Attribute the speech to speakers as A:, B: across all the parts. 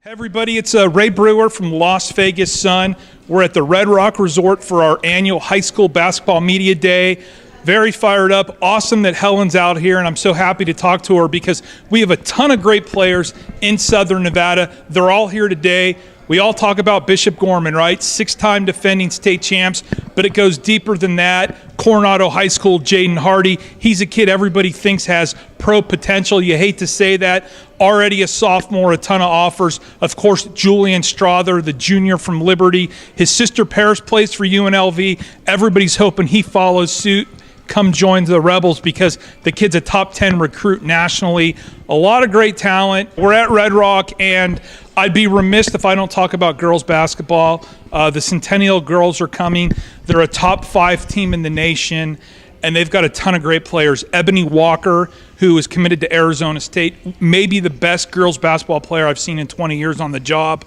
A: Hey everybody, it's Ray Brewer from Las Vegas Sun. We're at the Red Rock Resort for our annual high school basketball media day. Very fired up. Awesome that Helen's out here, and I'm so happy to talk to her because we have a ton of great players in Southern Nevada. They're all here today. We all talk about Bishop Gorman, right? 6-time defending state champs, but it goes deeper than that. Coronado High School, Jaden Hardy. He's a kid everybody thinks has pro potential. You hate to say that. Already a sophomore, a ton of offers. Of course, Julian Strother, the junior from Liberty. His sister Paris plays for UNLV. Everybody's hoping he follows suit. Come join the Rebels because the kid's a top 10 recruit nationally. A lot of great talent. We're at Red Rock, and I'd be remiss if I don't talk about girls basketball. The Centennial girls are coming. They're a top 5 team in the nation, and they've got a ton of great players. Ebony Walker, who is committed to Arizona State, maybe the best girls basketball player I've seen in 20 years on the job.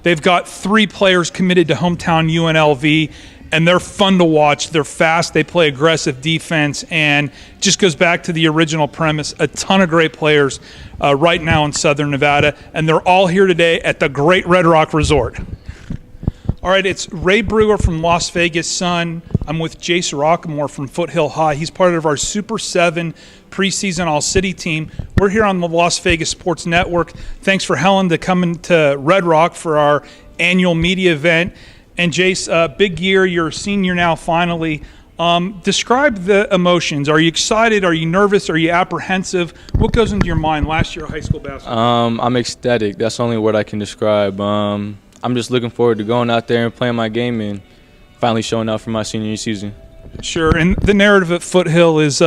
A: They've got 3 players committed to hometown UNLV, and they're fun to watch. They're fast. They play aggressive defense, and just goes back to the original premise. A ton of great players right now in Southern Nevada, and they're all here today at the great Red Rock Resort. All right, it's Ray Brewer from Las Vegas Sun. I'm with Jace Rockamore from Foothill High. He's part of our Super 7 preseason All-City team. We're here on the Las Vegas Sports Network. Thanks for Helen to come to Red Rock for our annual media event. And Jace, big year. You're a senior now, finally. Describe the emotions. Are you excited? Are you nervous? Are you apprehensive? What goes into your mind last year of high school basketball?
B: I'm ecstatic. That's the only word I can describe. I'm just looking forward to going out there and playing my game and finally showing out for my senior season.
A: Sure, and the narrative at Foothill is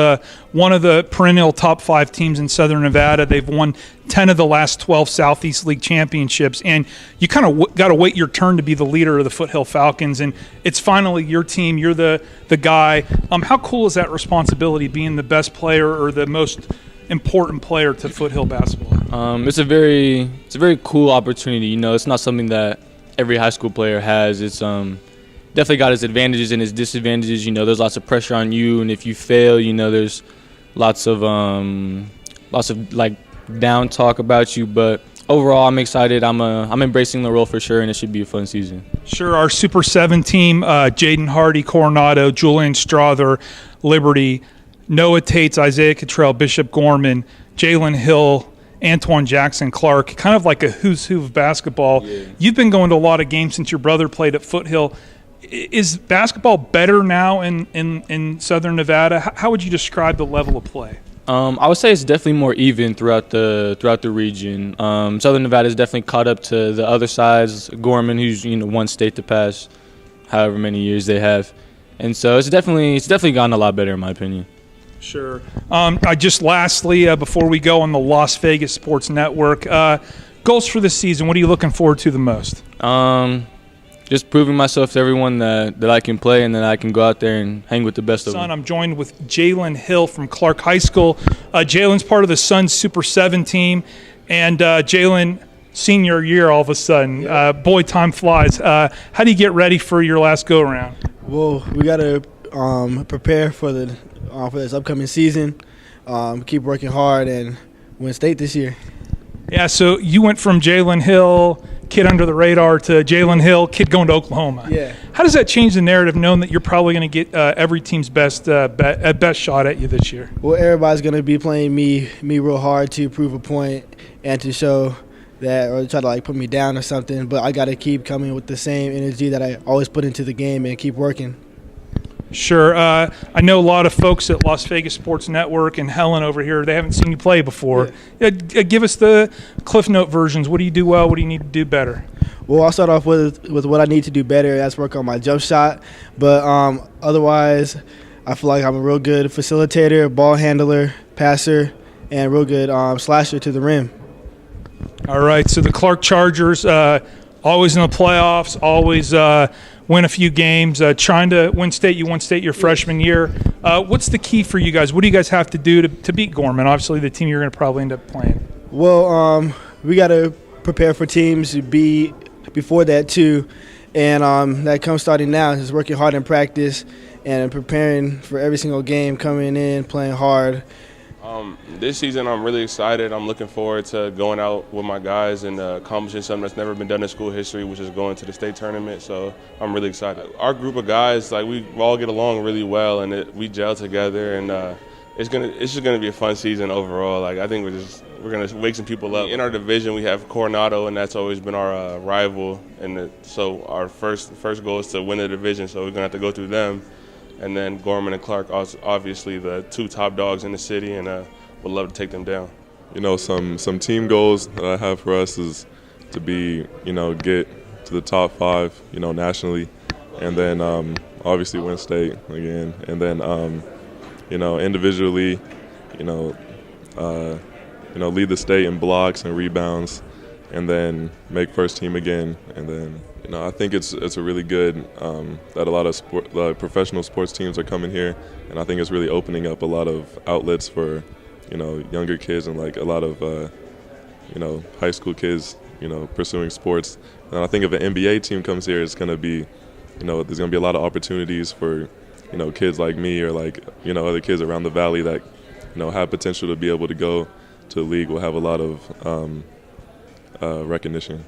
A: one of the perennial top 5 teams in Southern Nevada. They've won 10 of the last 12 Southeast League championships, and you kind of got to wait your turn to be the leader of the Foothill Falcons, and it's finally your team. You're the guy. How cool is that responsibility, being the best player or the most important player to Foothill basketball?
B: It's a very cool opportunity. You know, it's not something that every high school player has. It's definitely got its advantages and its disadvantages. You know, there's lots of pressure on you, and if you fail, you know, there's lots of like down talk about you. But overall, I'm excited. I'm embracing the role for sure, and it should be a fun season.
A: Sure. Our Super 7 team: Jaden Hardy, Coronado, Julian Strother, Liberty, Noah Tates, Isaiah Cottrell, Bishop Gorman, Jalen Hill, Antoine Jackson Clark. Kind of like a who's who of basketball. Yeah. You've been going to a lot of games since your brother played at Foothill. Is basketball better now in Southern Nevada? How would you describe the level of play?
B: I would say it's definitely more even throughout the region. Southern Nevada is definitely caught up to the other sides. Gorman, who's one state to pass, however many years they have, and so it's definitely gotten a lot better in my opinion.
A: Sure. I just lastly, before we go on the Las Vegas Sports Network, goals for this season. What are you looking forward to the most?
B: Just proving myself to everyone that I can play and that I can go out there and hang with the best of them.
A: I'm joined with Jalen Hill from Clark High School. Jalen's part of the Suns Super 7 team, and Jalen, senior year all of a sudden. Boy, time flies. How do you get ready for your last go-around?
C: Well, we got to prepare for this upcoming season, keep working hard, and win state this year.
A: Yeah, so you went from Jalen Hill, kid under the radar, to Jalen Hill, kid going to Oklahoma.
C: Yeah.
A: How does that change the narrative, knowing that you're probably going to get every team's best shot at you this year?
C: Well, everybody's going to be playing me real hard to prove a point and to show that, or try to put me down or something. But I got to keep coming with the same energy that I always put into the game and keep working.
A: Sure. I know a lot of folks at Las Vegas Sports Network and Helen over here, they haven't seen you play before. Yeah. Give us the Cliff Note versions. What do you do well? What do you need to do better?
C: Well, I'll start off with what I need to do better. That's work on my jump shot. But otherwise, I feel like I'm a real good facilitator, ball handler, passer, and real good slasher to the rim.
A: All right. So the Clark Chargers, always in the playoffs, always win a few games, trying to win state. You won state your freshman year. What's the key for you guys? What do you guys have to do to beat Gorman, obviously the team you're going to probably end up playing?
C: Well, we got to prepare for teams to be before that too, and that comes starting now. Just working hard in practice and preparing for every single game, coming in, playing hard,
D: This season, I'm really excited. I'm looking forward to going out with my guys and accomplishing something that's never been done in school history, which is going to the state tournament. So I'm really excited. Our group of guys, like we all get along really well, and we gel together, and it's just gonna be a fun season overall. Like I think we're gonna wake some people up. In our division, we have Coronado, and that's always been our rival, and so our first goal is to win the division. So we're gonna have to go through them. And then Gorman and Clark, obviously the two top dogs in the city, and would love to take them down.
E: You know, some team goals that I have for us is to be, get to the top 5, nationally, and then obviously win state again, and then individually, lead the state in blocks and rebounds, and then make first team again, and then. I think it's a really good that a lot of professional sports teams are coming here, and I think it's really opening up a lot of outlets for, younger kids and like a lot of, high school kids, pursuing sports. And I think if an NBA team comes here, it's going to be, there's going to be a lot of opportunities for, kids like me or like, other kids around the valley that, have potential to be able to go to the league. Will have a lot of recognition.